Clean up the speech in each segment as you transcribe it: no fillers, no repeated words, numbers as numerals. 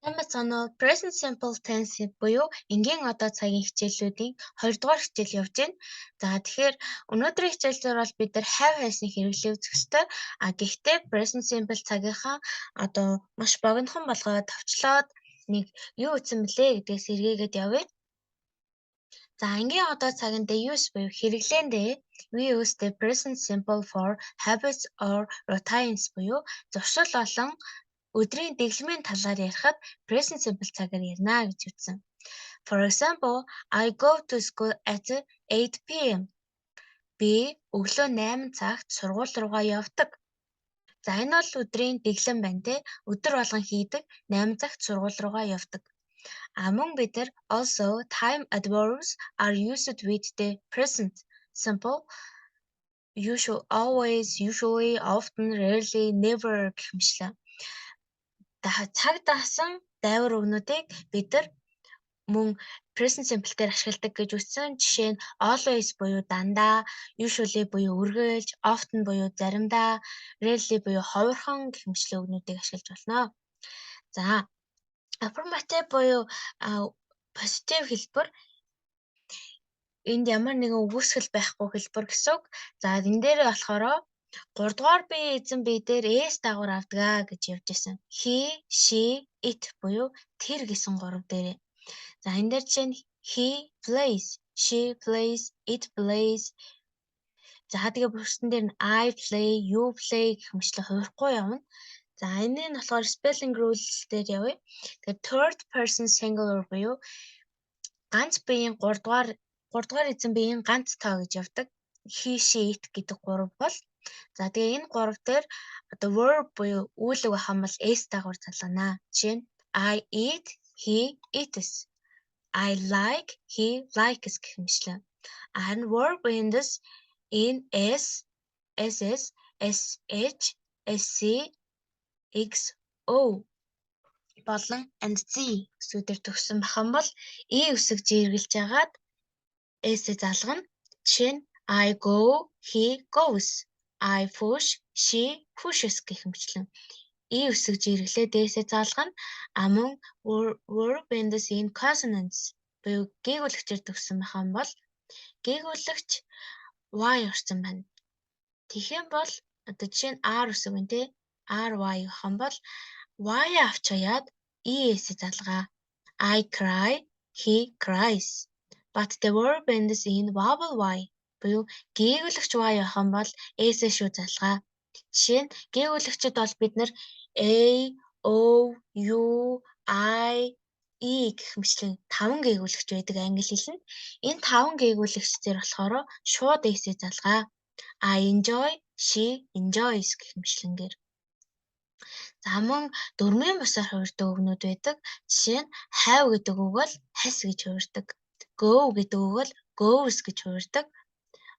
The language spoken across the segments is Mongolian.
Ямар соноо present simple tense буюу энгийн одоо цагийн хичээллүүдийн 2 дугаар хичээл явж байна. За тэгэхээр өнөөдрийн хичээл дээр бол бид нар have has-ыг хэрэглээ үзэх ёстой. Гэхдээ present simple цагийнхаа одоо маш богинохон болгоод товчлоод нэг юу ütсэн блэ гэдгээс эргээгээд явъя. За энгийн одоо цагийн the use буюу хэрэглээндээ we use the present simple for habits or routines буюу зуршил болон өдрийн дэглэмийн талаар ярихад present simple цагаар ярина гэж үзсэн. For example, I go to school at 8 p.m. Би өглөө 8 цагт сургууль руугаа явдаг. За энэ бол өдрийн дэглэм байна те. Өдөр болгон хийдэг 8 цагт сургууль руугаа явдаг. Мөн бид нар also time adverbs are used with the present simple usual, always, usually, often, rarely, never гэх мэтлээ. Цаг даасан дайвар өгнүүдийг бид нар мөн present simple дээр ашигладаг гэж үзсэн. Жишээ нь always буюу дандаа, usually буюу үргэлж, often буюу заримдаа, rarely буюу ховорхон гэх мэтлэн өгнүүдийг ашиглаж болно. За affirmative буюу positive хэлбэр энд ямар нэгэн үгүйсгэл байхгүй хэлбэр гэсэн үг. За энэ дээр болохоор 3 дугаар бие эзэн бие дээр S дагавар авдгаа гэж явж исэн. He, she, it буюу тэр гэсэн 3 дээрээ. За энэ дээр чинь he plays, she plays, it plays. За тэгээ бүрсэн дээр нь I play, you play гэх мэтлэн хувирахгүй явна. За энэ нь болохоор spelling rules дээр явъя. Тэгээ third person singular буюу ганц биеийн 3 дугаар эзэн биеийн ганц тоо гэж явдаг. He, she, it гэдэг 3 бол. За тэгээ энэ 3 дээр одоо verb буюу үйлэг байх юм бол S дагавар залгана. Жишээ нь I eat, he eats. I like, he likes гэх мэтлэн. Харин verb ends in S, SS, SH, SC, XO болон and Z үсгүүдээр төгссөн байх юм бол E үсэг жиргэлж агаад S-ээ залгана. Жишээ нь I go, he goes. I push, she pushes гэх мэтлэн. E үсэг жиргэлээ дээсээ залгана. Мөн verb ends in consonants буюу гээгүүлэгчээр төгссөн байх юм бол гээгүүлэгч Y орсон байна. Тэгэх юм бол одоо жишээ нь R үсэг байна те. RY гэх юм бол Y авч хаяад ES-ийг залгаа. I cry, he cries. But the verb ends in vowel Y буюу гээгүүлэгч Y авах юм бол S-ээ шүү залгаа. Жишээ нь гээгүүлэгчд бол бид нар A, O, U, I, E гэх мэтлэн 5 гээгүүлэгч байдаг англи хэлэнд. Энэ 5 гээгүүлэгчдэр болохоор шууд S-ийг залгаа. I enjoy, she enjoys гэх мэтлэнгээр. За мөн дөрмийн бусаар хувирдаг үгнүүд байдаг. Жишээ нь have гэдэг үг бол has гэж хувирдаг. Go гэдэг үг бол goes гэж хувирдаг.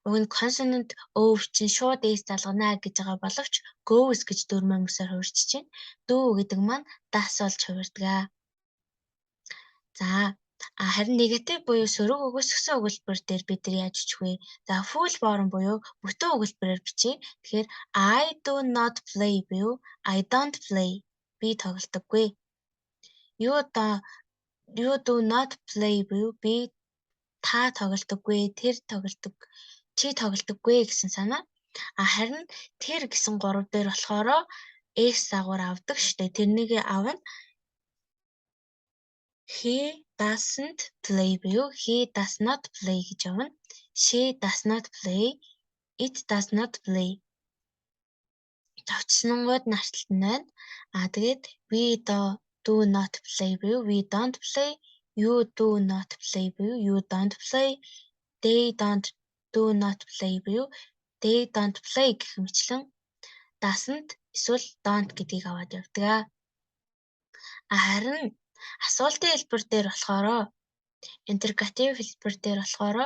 Уг нь consonant O чинь шууд S залгана гэж байгаа боловч goes гэж дөрмийн бусаар хувирч чинь. Do гэдэг маань das болж хувирдаг. За харин негатив буюу сөрөг өгөөсгсөн өгүүлбэр дээр бид нар яаж бичих вэ? За full form буюу бүтэн өгүүлбэрээр бичье. Тэгэхээр I do not play буюу I don't play. Би тоглодоггүй. You do not play буюу би та тоглодоггүй, тэр тоглодог, чи тоглодоггүй гэсэн санаа. Харин тэр гэсэн 3 дээр болохоор S дагавар авдаг штэ. Тэрнийг авна. He doesn't play буюу he does not play гэж явна. She does not play. It does not play. Товчсонгууд нарталт нь байна. Тэгээд we do not play буюу we don't play. You do not play буюу you don't play. They do not play буюу they don't play гэх мэтлэн doesn't эсвэл don't гэдгийг аваад явдаг. Харин асуултын хэлбэр дээр болохоор интеррогатив хэлбэр дээр болохоор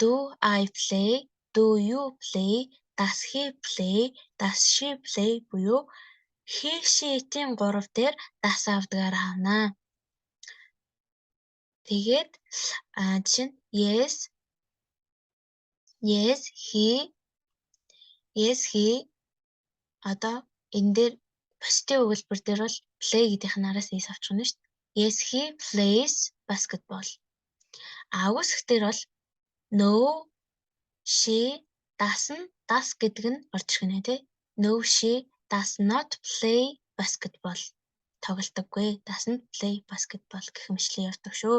do I play, do you play, does he play, does she play буюу he, she-ийн 3 дээр das авдгаар авнаа. Тэгээд жишээ нь yes, he одоо энэ дээр positive өгүүлбэр дээр бол play гэдийнх нараас S авчих нь шүү дээ. Yes, he plays basketball. Үгүйсгтэр бол no, she does гэдэг нь орж ирэх нэ тий. No, she does not play basketball. Тоглодоггүй. Doesn't play basketball гэх мэтлэн явдаг шүү.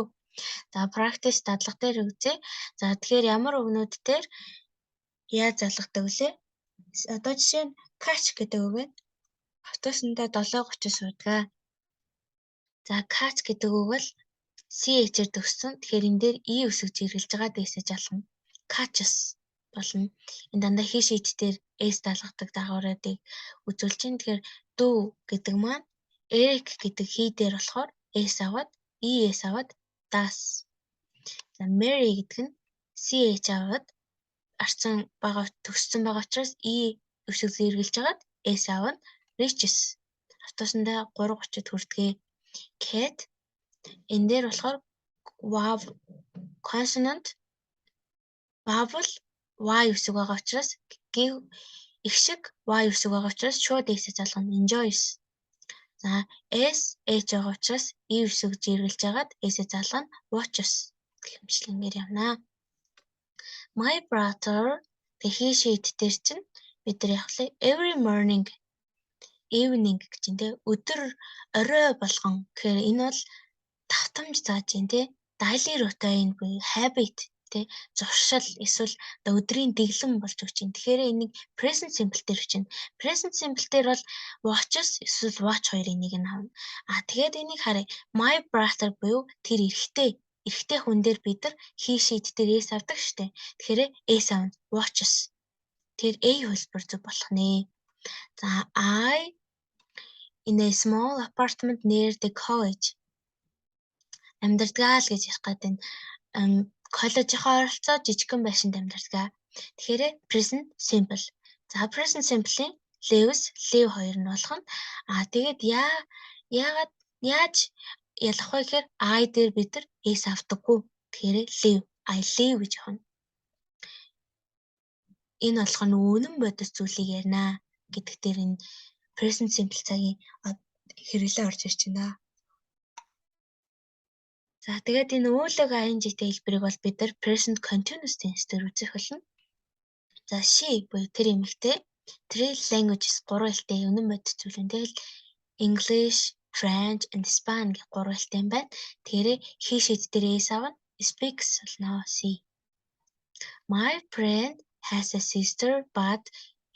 За practice дадлага дээр үзье. За тэгэхээр ямар үгнүүд дээр яаж залгадаг вүлээ? Одоо жишээ нь catch гэдэг үг байна. Автобусандаа 7:30 суудаг. За catch гэдэг үг бол CH-ээр төгссөн. Тэгэхээр энэ дээр E үсэг жиргэлж байгаа дэсэж алхам. Catches болно. Энэ дандаа he sheet дээр S даалгадаг дагавруудыг үзүүлж чинь. Тэгэхээр do гэдэг маань Eric гэдэг he дээр болохоор S аваад ES аваад does. За Mary гэдэг нь CH аваад арцсан байгаа төгссөн байгаа учраас E үсэг зэрэглэж агаад S аваад reaches. Автобусандаа 3:30-д хүрдэгэ. Cat энэ дээр болохоор consonant vowel Y үсэг байгаа учраас их шиг Y үсэг байгаа учраас шууд S-ийг залгана. Enjoys. За S H байгаа учраас E үсэг зэрэглэж агаад S-ийг залгана. Watches гэх мэтлэнгээр явна. My brother he sheet дээр чинь бид нар явахлаа every morning evening гэж юм те өдөр орой болгон гэхээр энэ бол давтамж зааж юм те daily routine буюу habit те зуршил эсвэл өдрийн дэглэм болж өгч юм. Тэгэхээр энийг present simple дээр чинь present simple дээр бол watches эсвэл watch хоёрын нэг нь авна. Тэгээд энийг харъя. My brother буюу тэр эрэгтэй хүн дээр бид нар he sheet дээр S авдаг штэ. Тэгэхээр S авна. Watches. Тэр A хөлбөр зөв болох нэ. За I in a small apartment near the college. Амьдардаг л гэж ярих гэдэг нь коллежийнхоо оролцоо жижигхэн байшинд амьдардаг. Тэгэхээр present simple. За present simple-ийн live хоёр нь болох нь тэгээд яаж ялах вэ гэхээр I дээр бид нар S авдаггүй. Тэгэхээр I live гэж явна. Энэ болох нь үнэн бодис зүйлийг ярина гэдэг дээр энэ present simple цагийн хэрэглээ орж ирж байна. За тэгээд энэ үүлэг ing-тэй хэлбэрийг бол бид нар present continuous tense дээр үзэх болно. За she буюу тэр эмэгтэй three languages 3 хэлтэй үнэн бодис зүйл нь тэгэл English, French and Spanish гэх 3 хэлтэй юм байна. Тэгэхээр he sheet дээр S авна. Speaks болно. C. My friend has a sister but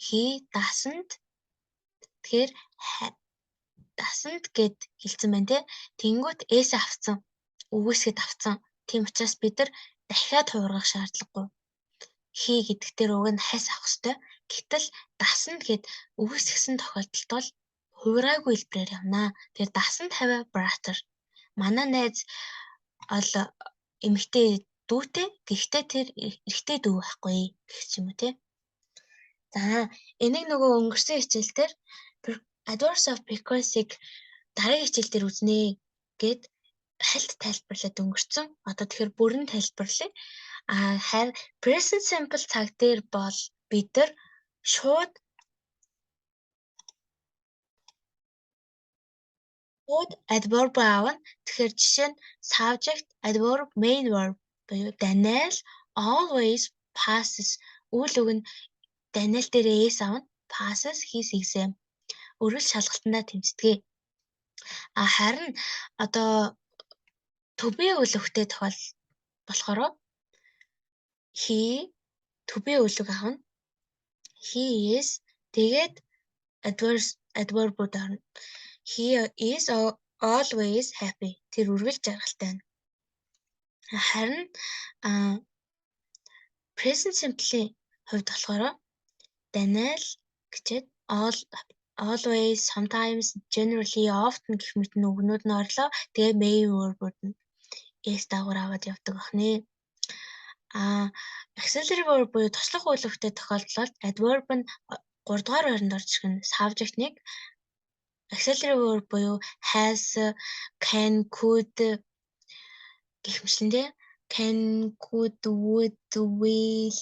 he doesn't. Тэгэхээр doesn't гэд хэлсэн байна те. Тэнгүүт S авцсан. Үгүйсгэд авцсан. Тийм учраас бид нар дахиад хуургах шаардлагагүй. He гэдэг дээр уг нь хас авах ёстой. Гэтэл doesn't гэд үгүйсгэсэн тохиолдолд бол хуурайгүй хэлбэрээр явна. Тэгэхээр doesn't have a brother. Манай найз ол эмэгтэй дүүтэй гэхдээ тэр эрэгтэй дүү байхгүй гэх юм уу те. За энийг нөгөө өнгөрсөн хичээл дээр adverbs of frequency-г дараагийн хичээл дээр үзнэ гэд хальт тайлбарлаад өнгөрцөн. Одоо тэгэхээр бүрэн тайлбарлая. Харин present simple цаг дээр бол бид нар шууд adverb аавна. Тэгэхээр жишээ нь subject, adverb, main verb буюу Daniel always passes. Үйл үг нь Daniel дээр S авна. Passes his exam. Өргөл шалгалтандаа тэмцдэг. Харин одоо to be үйл өгтэй тохиол болохоор he to be үйл үг авна. He is тэгээд adverb-ууд орно. He is always happy. Тэр үргэлж жаргалтай байна. Харин present simple-ийн хувьд болохоор Daniel гэчээд always, sometimes, generally, often гэх мэт үгнүүд нь орлоо. Тэгээ main verb-ууд нь S дагавар аваад явдаг байна. Auxiliary verb буюу туслах үйл өгтэй тохиолдолд adverb нь 3 дугаар байранд орж ирэх нь subject-ыг auxiliary verb буюу has, can, could гэх мэтлэндээ can, could, would, will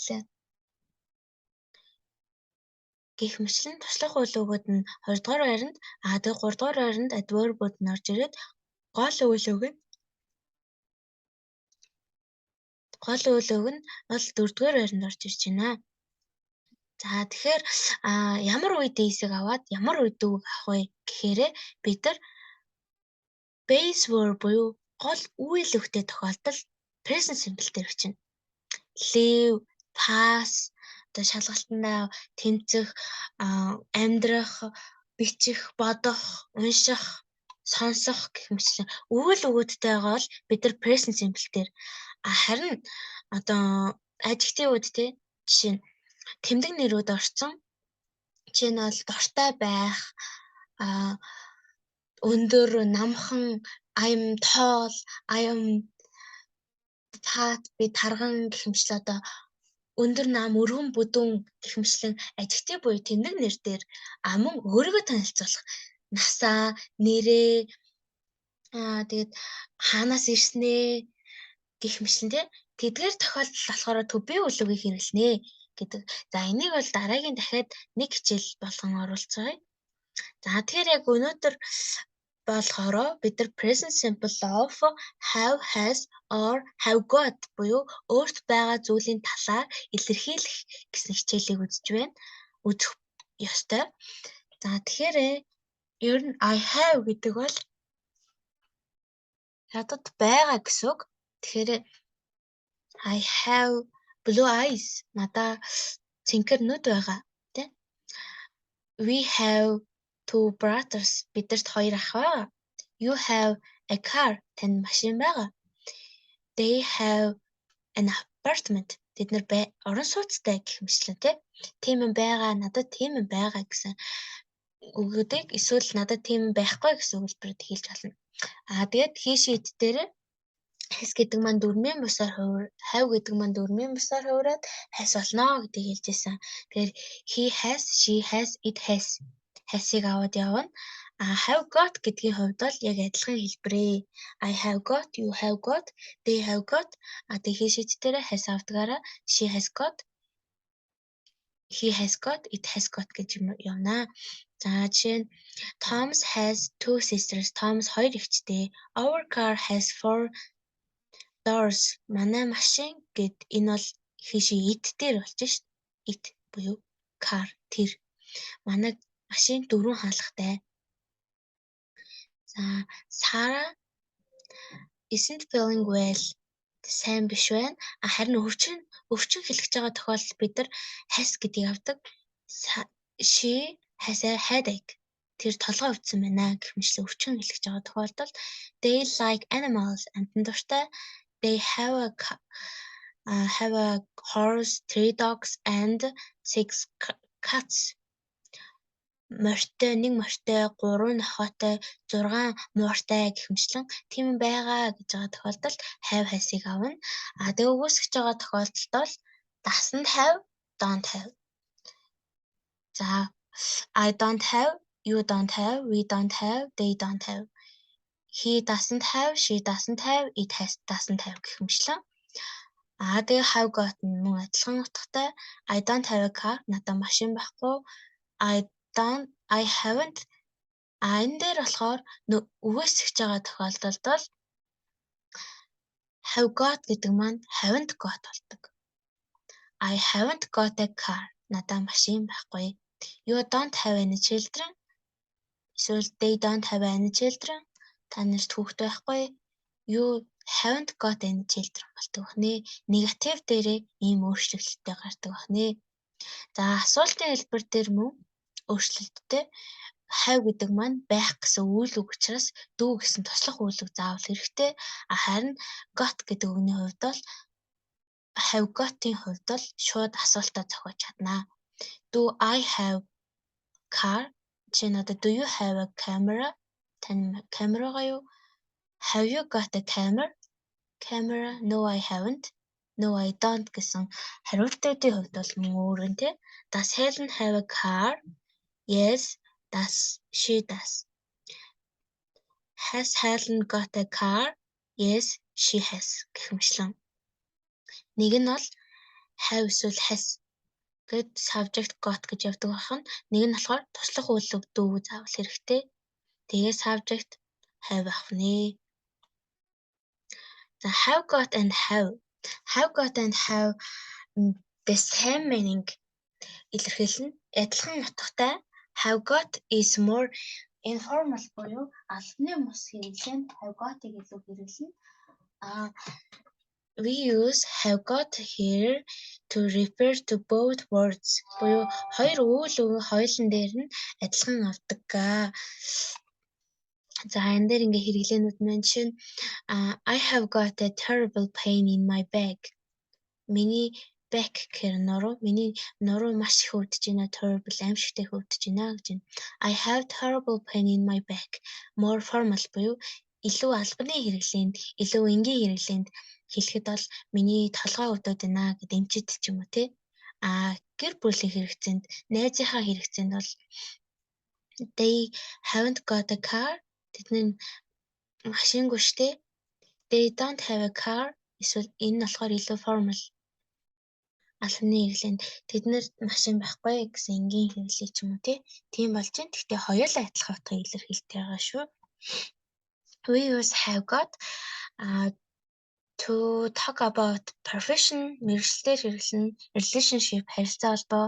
гэх мэтлэн туслах үйл өгөөд нь 2 дугаар байранд тэгээ 3 дугаар байранд adverb-ууд нь орж ирээд Гол үйл үг нь бол 4-р байранд орж ирж байна. За тэгэхээр ямар үед эсэг аваад ямар үед үг авах вэ гэхээр бид нар base verb буюу гол үйл үгтэй тохиолдол present simple дээр бичнэ. Live, pass, одоо шалгалтандаа тэмцэх, амьдрах, бичих, бодох, унших, сонсох гэх мэтлэн үйл өгөөдтэй байгаа бол бид нар present simple дээр харин одоо adjective-ууд те жишээ нь тэмдэг нэрүүд орсон. Жишээ нь бол дортой байх, өндөр, намхан, аян тоол, аян фат би тарган гэх мэтлээ одоо өндөр нам, өргөн бүдүүн гэх мэтлэн adjective буюу тэмдэг нэр дээр мөн өөрийгөө танилцуулах насаа, нэрээ тэгээд хаанаас ирснээ гэх мэтлэн тэдгээр тохиолдолд болохоор to be үйл үгийг хэрэглэнэ гэдэг. За энийг бол дараагийн дахиад нэг хичээл болгон оруулцгаая. За тэгэхээр яг өнөөдөр болохоро бид нар present simple of have, has or have got буюу өөрт байгаа зүйлийн талаар илэрхийлэх гэсэн хичээлийг үзэж байна. Үзэх ёстой. За тэгэхээр ер нь I have гэдэг бол надад байгаа гэсэн үг. Тэгэхээр I have blue eyes. Надаа цэнхэр нүд байгаа. Тэ? We have two brothers. Бидэрт 2 ах байгаа. You have a car. Танд машин байгаа. They have an apartment. Тэд нар орон сууцтай гэх мэтлэн тийм юм байгаа. Надад тийм юм байгаа гэсэн үгүүдийг эсвэл надад тийм байхгүй гэсэн үйлдвэрүүд хэлж болно. Тэгээд he sheet дээр has гэдэг маань дөрмийн бусаар have гэдэг маань дөрмийн бусаар хувираад has болно гэдгийг хэлж байсан. Тэгэхээр he has, she has, it has has-ыг аваад явна. Have got гэдгийн хувьд бол яг адилхан хэлбэрээ. I have got, you have got, they have got. Тэгээд he sheet дээр has авдгаараа she has got, he has got, it has got гэж явна. За жишээ нь Thomas has two sisters. Thomas 2 эхчтэй. Our car has 4 doors. Манай машин гэд энэ бол хийшээ it дээр болж шít. It буюу car тэр. Манай машин 4 хаалгатай. За Sarah isn't feeling well. Сайн биш байна. Харин өвчин хэлчихэж байгаа тохиолдолд бид нар has гэдгийг авдаг. She has a headache. Тэр толгой өвдсөн байна гэх мэтлээ өвчин хэлчихэж байгаа тохиолдолд they like animals. Амтан дуртай. They have a horse, 3 dogs and 6 cats. Морьтой, 1 морьтой, 3 нохойтой, 6 мууртай гэх мэтлэн тийм байгаа гэж байгаа тохиолдолд have has-ыг авна. Тэгээ өгөөсгөж байгаа тохиолдолд бол doesn't have, don't have. За I don't have, you don't have, we don't have, they don't have. He doesn't have, she doesn't have, it doesn't have гэх мэтлэн. Тэгээ have got мөн адилхан утгатай. I don't have a car. Надад машин байхгүй. I haven't. Энэ дээр болохоор өгөөсгөж байгаа тохиолдолд бол have got гэдэг маань haven't got болдог. I haven't got a car. Надад машин байхгүй. You don't have any children. Эсвэл they don't have any children. Та нарт хүүхэд байхгүй. You haven't got any children болдог бахнэ. Негатив дээрээ ийм өөрчлөлттэй гардаг бахнэ. За асуултын хэлбэр дээр мөн өөрчлөлттэй have гэдэг маань байх гэсэн үйл үг учраас do гэсэн туслах үйл үг заавал хэрэгтэй. Харин got гэдэг үгний хувьд бол have got-ийн хувьд бол шууд асуултаа зохиож чадна. Do I have car? Чи надад do you have a camera? Тань камера байгаа юу? Have you got a camera? No, I haven't. No, I don't гэсэн хариултуудын хувьд бол мөн өөрөн тий. Does Helen have a car? Yes, she does. Has Helen got a car? Yes, she has гэх мэтлэн. Нэг нь бол have эсвэл has гэд subject got гэж явдаг байх нь. Нэг нь болохоор туслах үйл үг do заавал хэрэгтэй. Тэгээ subject have авах нэ. За have got and have. Have got and have the same meaning илэрхийлнэ. Адилхан утгатай have got is more informal буюу албаны бус хэрэглээнд have got-ыг илүү хэрэглэнэ. We use have got here to refer to both words. буюу хоёр үйл үг хоёулын дээр нь адилхан авдаг. За энэ дээр ингээ хэрэглээнүүд маань жишээ нь I have got a terrible pain in my back. Миний back гэхээр миний нуруу маш их өвдөж байна. Terrible аимшигтай их өвдөж байна гэж байна. I have terrible pain in my back. More formal буюу илүү албаны хэрэглээнд, илүү энгийн хэрэглээнд хэлэхэд бол миний толгой өвдөд байна гэд эмчит ч юм уу тий. Гэр бүлийн хэрэгцээнд, найзынхаа хэрэгцээнд бол they haven't got a car. Тэдний машингүй штэ. They don't have a car. Эсвэл энэ нь болохоор илүү formal. Албаны хэрэглээнд тэднэр машин байхгүй гэсэн энгийн хэрэглээ ч юм уу тийм болж байна. Гэхдээ хоёулаа адилхан утгыг илэрхийлдэг байгаа шүү. We use have got to talk about profession, мэргэжилтээр хэрэглэн, relationship, харилцаа холбоо,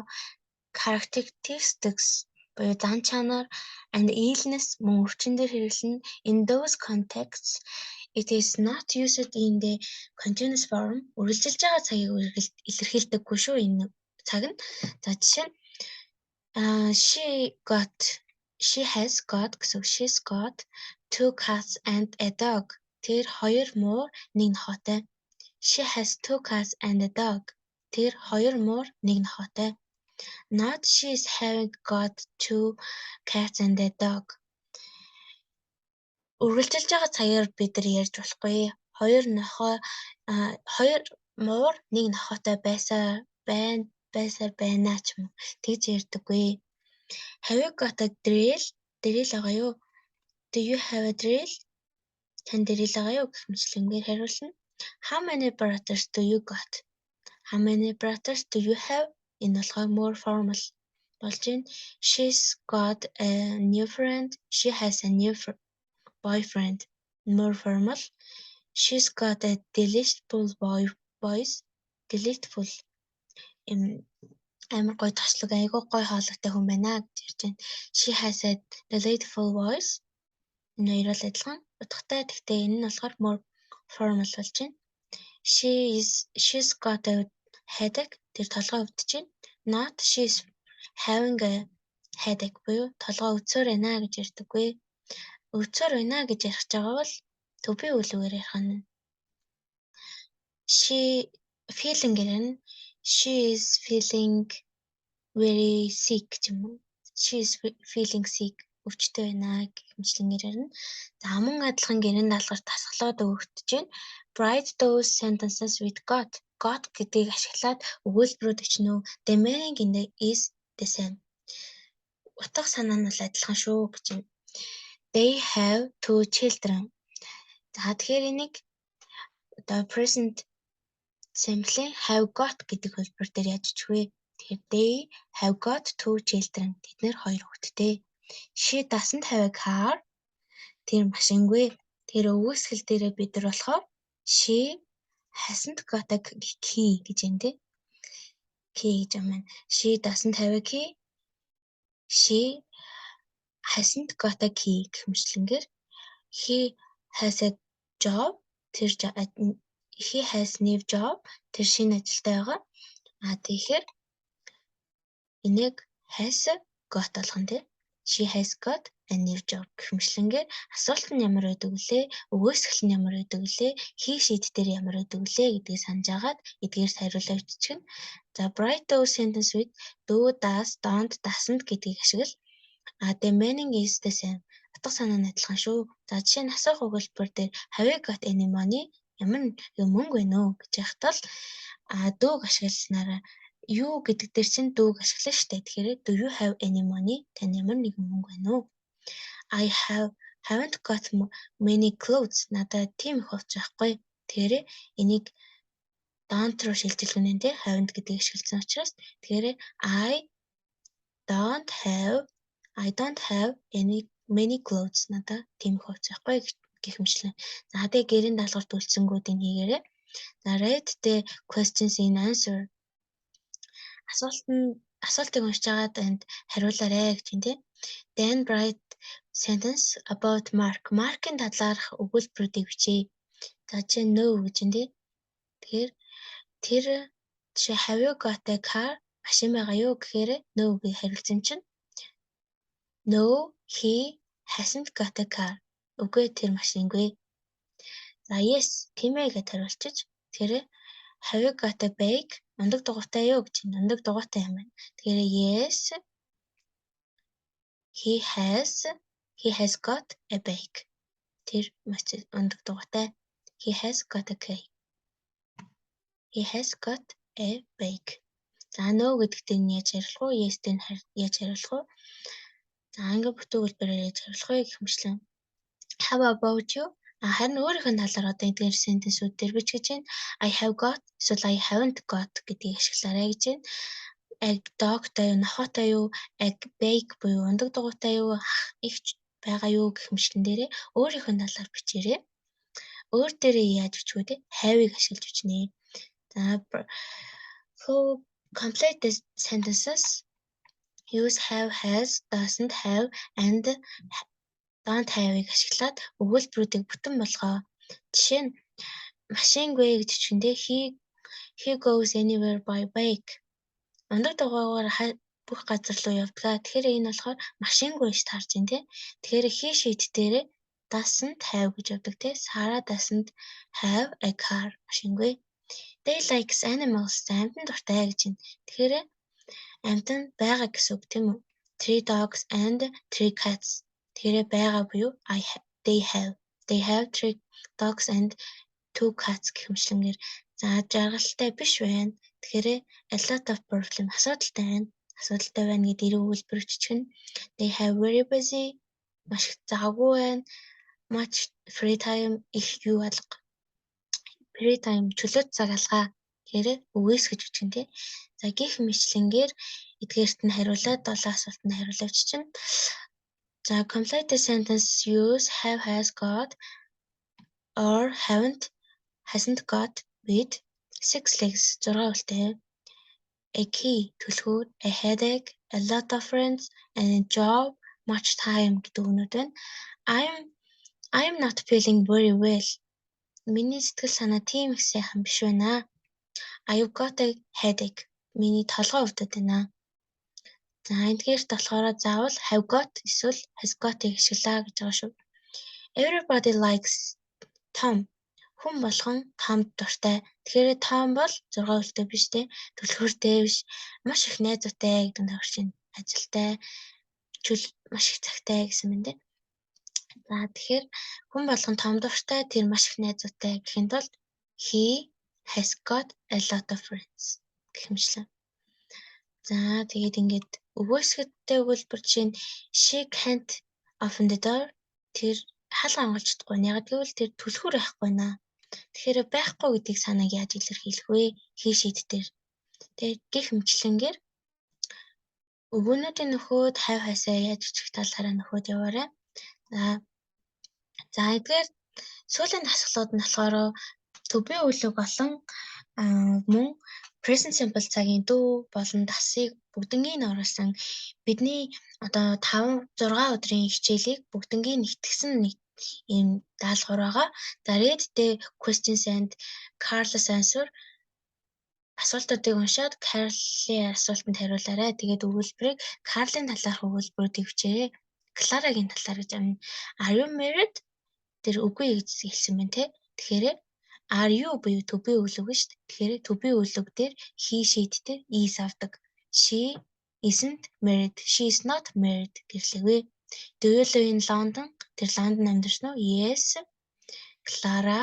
characteristics буюу зан чанар and illness мөн өвчин дээр хэрэглэн. In those contexts, it is not used in the continuous form. Үргэлжилж байгаа цагийг илэрхийлдэггүй шүү энэ цаг нь. За жишээ нь she has got гэсэн she's got 2 cats and a dog. Тэр хоёр муур нэг нохойтой. She has 2 cats and a dog. Тэр хоёр муур нэг нохойтой. Not she is having got 2 cats and a dog. Үргэлжилж байгаа цагаар бид нар ярьж болохгүй. Хоёр муур нэг нохойтой байна ч юм. Тэгж ярьдаггүй. Have you got a drill? Drill байгаа юу? Do you have a drill? Тань drill байгаа юу гэх мэтлэнгээр хариулна. How many brothers do you got? How many brothers do you have? Энэ болохоор more formal болж байна. She's got a new friend. She has a new boyfriend. More formal. She's got a delightful voice. Delightful. Амар гоё тослог, айгүй гоё хоолойтой хүн байна гэж ярьж байна. She has a delightful voice. Энэ хоёр бол адилхан утгатай. Гэхдээ энэ нь болохоор more formal болж байна. She's got a headache. Тэр толгой өвдөж байна. Not she's having a headache буюу толгой өвцөөр байна гэж ярьдаггүй. Өвцөөр байна гэж ярих байгаа бол to be үлгээр ярих нь. She feeling гэрэн she is feeling very sick ч юм уу. She is feeling sick. Өвчтэй байна гэх мэтлэнгээр ярина. За мөн адилхан гэрэн даалгаар тасгалаад өгөгдөж байна. Write those sentences with got. Got гэдгийг ашиглаад өгүүлбэрүүд өчнөө. The meaning in the is the same. Утга санаа нь бол адилхан шүү гэж байна. They have 2 children. За тэгэхээр энийг одоо present simple have got гэдэг хэлбэр дээр яаж ч вэ? Тэгэхээр they have got 2 children. Тэднэр 2 хүүхэдтэй. She doesn't have a car. Тэр машингүй. Тэр өгөөсгөл дээрээ бид нар болохоор she hasn't got a key гэж юм тий. Key гэж юм байна. She doesn't have a key. She hasn't got a key гэх мэтлэнгээр he has a job. He has new job. Тэр шинэ ажилтай байгаа. Тэгэхээр энийг has got болгоно тий. She has got a new job гэх мэтлэнгээр асуулт нь ямар байдаг вүлээ, өгөөсгөл нь ямар байдаг вүлээ, he sheet дээр ямар байдаг вүлээ гэдгийг санаж агаад эдгээрс хариулаа биччихнэ. За write those sentence with do, does, don't, doesn't гэдгийг ашигла. The meaning is the same. Утга санаа нь адилхан шүү. За жишээ нь асуух өгүүлбэр дээр have you got any money? Ямар мөнгө байна уу гэж яхад л дүүг ашигласнараа юу гэдэг дээр чинь дүүг ашиглана шүү дээ. Тэгэхээр do you have any money? Тань ямар нэгэн мөнгө байна уу? I haven't got many clothes. Надад тийм их хувцас байхгүй. Тэгэхээр энийг don't руу шилжүүлгэнэ тий. Haven't гэдгийг ашигласан учраас тэгэхээр I don't have any many clothes надаа тийм их хувцас байхгүй гэх мэтлэн. За тэгээ гэрийн даалгаварт үлдсэнгүүдийг хийгээрэй. За read the questions in answer. Асуултыг уншиж агаад энд хариулаарай гэж юм тий. Then write sentence about Mark. Mark-ын талаарх өгүүлбэрүүдийг бичье. За чи no гэж юм тий. Тэгэхээр тэр жишээ have you got a car? Машин байгаа юу гэхээр no гэж хариулсан чинь no he hasn't got a car. Үгүй тэр машингүй. За yes тийм ээ гэж хариулчих. Тэгэхээр have you got a bag? Ундаг дугуйтай юу гэж байна. Ундаг дугуйтай юм байна. Тэгэхээр yes he has got a bag. Тэр ундаг дугуйтай. He has got a cake. He has got a bag. За no гэдэгтээ нь яаж хариулах вэ? Yes-тэй нь яаж хариулах вэ? За англи бүтээлбэрээр яаж хариулах вэ гэх мэтлэн. How about you? Харин өөрийнхөө талаар одоо эдгээр сентенсүүд дээр бич гэж байна. I have got эсвэл I haven't got гэдгийг ашиглаарай гэж байна. Egg dogтай юу, нохотой юу, egg bake буюу ундаг дугуйтай юу, ихч байгаа юу гэх мэтлэн дээрээ өөрийнхөө талаар бичээрэй. Өөр дээрээ яаж бичих вэ? Have-ыг ашиглаж бичнэ. За so complete the sentences. Use have, has, doesn't have and don't have-ыг ашиглаад өгүүлбэрүүдийг бүтэн болгоо. Жишээ нь машингүй гэж бичэндээ he goes anywhere by bike. Ундаг дугуйгаар бүх газар руу явдгаа. Тэгэхээр энэ болохоор машингүй гэж таарч байна тий. Тэгэхээр he sheet дээр doesn't have гэж явдаг тий. Sara doesn't have a car. Машингүй. They likes animals. Амьтан дуртай гэж байна. Тэгэхээр амьтан байгаа гэсэн үг тийм үү? 3 dogs and 3 cats. Тэгэхээр байгаа буюу they have 3 dogs and 2 cats гэх мэтлэнгээр за жаргалтай биш байна. Тэгэхээр a lot of problem асуудалтай байна. Асуудалтай байна гэдэг эрүү үйлбэр бичих нь they have very busy маш их завгүй байна. Much free time их юу алга. Free time чөлөөт цаг алгаа. Тэгэхээр үгүйсгэж бичих нь тий. За гих мэтлэнгээр эдгээрт нь хариулаад 7 асуултанд хариулаач чинь. За complete the sentence use have, has, got or hasn't got with 6 legs 6 үлтэй. A key түлхүүр, a headache, a lot of friends, and a job, much time гэдэг үнүүд байна. I'm not feeling very well. Миний сэтгэл санаа тийм их сайхан биш байна. I've got a headache. Миний толгой өвдөд байна. За эндгээрт болохоор заавал have got эсвэл has got-ыг ашиглаа гэж байгаа шүү. Everybody likes Tom. Хүн болгон Tomд дуртай. Тэгэхээр Tom бол 6 үлтэй биш те. Түлхүүртэй биш. Маш их найзуутай гэдэг нь таарч байна. Ажилтай, маш их цагтай гэсэн мэт те. За тэгэхээр хүн болгон Tom дуртай, тэр маш их найзуутай гэхэд бол he has got a lot of friends гэх мэтлээ. За тэгээд ингээд өгөөсгөдтэй өгүүлбэр чинь she can't open the door. Тэр хаалга хамгаалж чадахгүй. Яг гэвэл тэр түлхүүр байхгүй наа. Тэгэхээр байхгүй гэдгийг санааг яаж илэрхийлэх вэ? He sheet дээр. Тэгээд гих мэтлэнгээр өгөөнүүдийн нөхөд have has-аа яаж бичих талаараа нөхөд яваарай. За эдгээр сүүлийн дасгалууд нь болохоор to be үлэг болон мөн present simple цагийн дүү болон дасыг бүгднийг оруулсан бидний одоо 5-6 өдрийн хичээлийг бүгднийг нэгтгсэн нэг ийм даалгавар байгаа. За read the questions and Carl's answer. Асуултуудыг уншаад Carl-ийн асуултанд хариулаарай. Тэгээд өгүүлбэрийг Carl-ийн талаарх өгүүлбэрүүдийг бичээрэй. Clara-гийн талаар гэж амна. Are you married? Тэр үгүй гэж хэлсэн байна те. Тэгэхээр are you буюу to be үлэг шүү дээ. Тэгэхээр to be үлэг дээр he sheet дээр is авдаг. She isn't married. She is not married гэрлэгвэ. Do you live in London? Тэр Лондон амьдарч нь уу? Yes. Clara.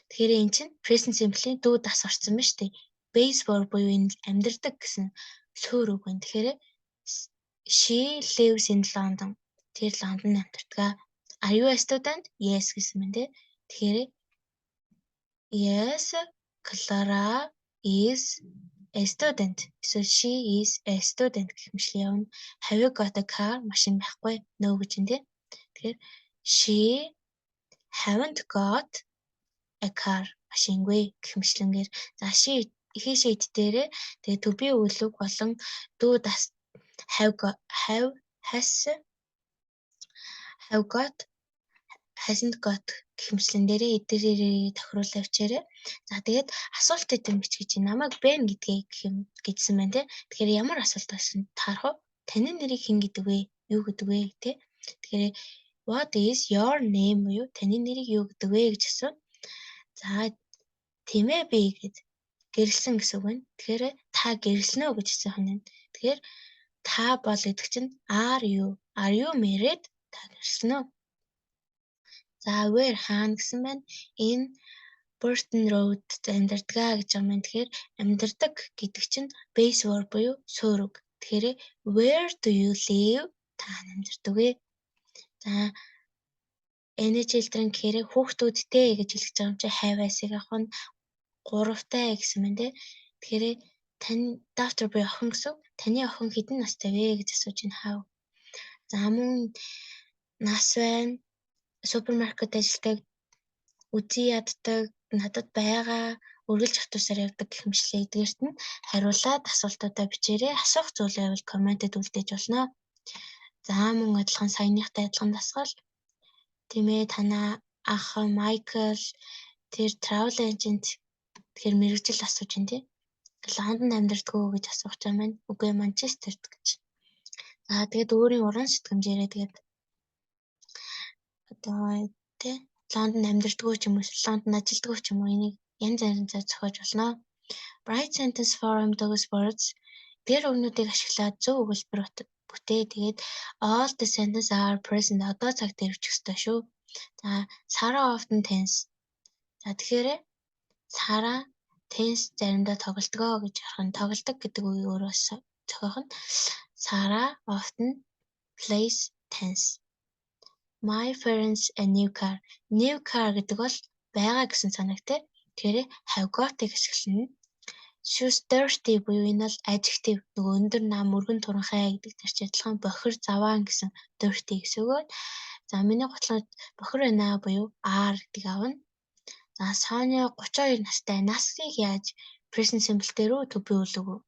Тэгэхээр эн чинь present simple-ийн дүү дас орсон байна шүү дээ. Base verb буюу энэ амьдардаг гэсэн суур үг байна. Тэгэхээр she lives in London. Тэр Лондонд амьдардаг. Are you a student? Yes гэсэн мэт. Тэгэхээр yes, Clara is a student. So she is a student гэх мэт явна. Have you got a car? Машин байхгүй. No гэж энэ. Тэгэхээр she haven't got a car. Машингүй гэх мэтлэнгээр. За she he sheet дээрээ тэгээ to be үлэг болон do has have got hasn't got гэх мэтлэн дээрээ эдгээрээ тохируулаа авчаарай. За тэгээд асуулт идэмж гэж намайг байна гэдгээ гэжсэн байна те. Тэгэхээр ямар асуулт байсан таарах уу? Таны нэрийг хэн гэдэг вэ? Юу гэдэг вэ те. Тэгэхээр what is your name буюу таны нэрийг юу гэдэг вэ гэж асуув. За тийм ээ би гэд гэрэлсэн гэсэн үг байна. Тэгэхээр та гэрэлсэн үү гэж асуух нь. Тэгэхээр та бол гэдэг чинь are you married? Та гэрэлсэн үү? За where хаана гэсэн байна. Энэ Burton Road амьдардаг гэж юм байна. Тэгэхээр амьдардаг гэдэг чинь base verb буюу суурь үг. Тэгэхээр where do you live? Та амьдардаг вэ? За any children гэхээр хүүхдүүдтэй гэж хэлж байгаа юм чи have as-ыг авах нь 3-тай гэсэн байна те. Тэгэхээр тань daughter буюу охин гэсэн. Таны охин хэдэн настай вэ гэж асууж байна how. За мөн нас байна. Супермаркет ажилладаг, үзий яддаг, надад байгаа, үргэлж автобусаар явдаг гэх мэтлээ эдгээрт нь хариулаад асуултуудаа бичээрэй. Асуух зүйл байвал комментэд үлдээж болно. За мөн адилхан саяныхтай адилхан дасгал. Тийм ээ танаа ах Майкл тэр travel agent тэгэхээр мэрэгжил асууж байна тий. Лондонд амьдардаг уу гэж асууж байгаа маань. Үгүй Манчестерт гэж. За тэгээд өөрийн уран сэтгэмжээрээ тэгээд одоо тий Лондонд амьдардаг уу ч юм уу Лондонд ажилладаг уу ч юм уу энийг янз янзаар зохиож болно. Write sentence form those words тэр өгнүүдийг ашиглаад зөв өгүүлбэр бүтээ. Тэгээд all the sentences are present одоо цагт ирчих ёстой шүү. За Sarah often tense. За тэгэхээр Sarah tense заримдаа тоглодгоо гэж харах нь тоглодог гэдэг үгийг өөрөөс зохиох нь Sarah often plays tense. My parents a new car. New car гэдэг бол байгаа гэсэн санагтай. Тэгэхээр have got-ыг ашиглана. She's thirsty буюу энэ бол adjective нөгөө өндөр нам өргөн туранхай гэдэг тарч адилхан бохир заваан гэсэн thirsty гэсэн үг. За миний готлоод бохир байна буюу are гэдэг авна. За Соня 32 настай. Насыг яаж present simple дээр үү to be үлэг үү?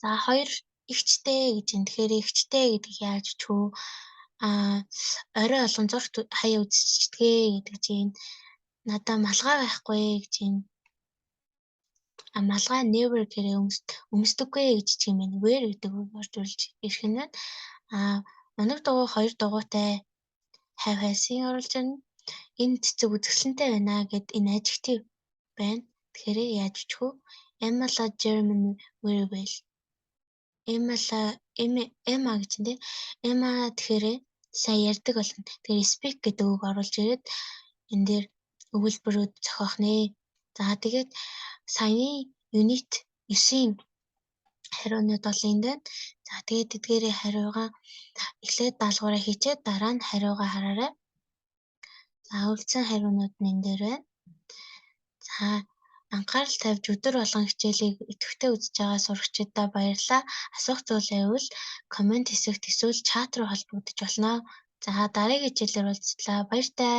За хоёр эгчтэй гэж юм. Тэгэхээр эгчтэй гэдэг яаж чүү? Орой болгон зурт хаяа үзчихдэгэ гэдэг чинь надаа малгай байхгүй гэж юм. Малгай never гэрээ өмсдөггүй гэж юм байна. Where гэдэг үг орж ирж ирэх нь байна. Өнөг дугуй хоёр дугуйтай have has-ийг оруулж байна. Энэ цэцэг үзэсгэлэнтэй байна гэд энэ adjective байна. Тэгэхээр яаж бичих вэ? Emma German very well. Emma гэж юм тий. Emma тэгэхээр сайн ярьдаг болно. Тэгэхээр speak гэдэг үг оруулж ирээд энэ дээр өгүүлбэрүүд зохиох нэ. За тэгээд саяны unit 9-ийн хариунууд бол энд байна. За тэгээд эдгээрээ хариугаа эхлээд даалгавраа хийчээд дараа нь хариугаа хараарай. За үлдсэн хариунууд нь энэ дээр байна. За анхаарал тавьж өдөр болгон хичээлийг идэвхтэй үзэж байгаа сурагчдаа баярлалаа. Асуух зүйл байвал комент хэсэгт эсвэл чат руу холбогдож болно. За дараагийн хичээлээр уулзлаа. Баяр таа.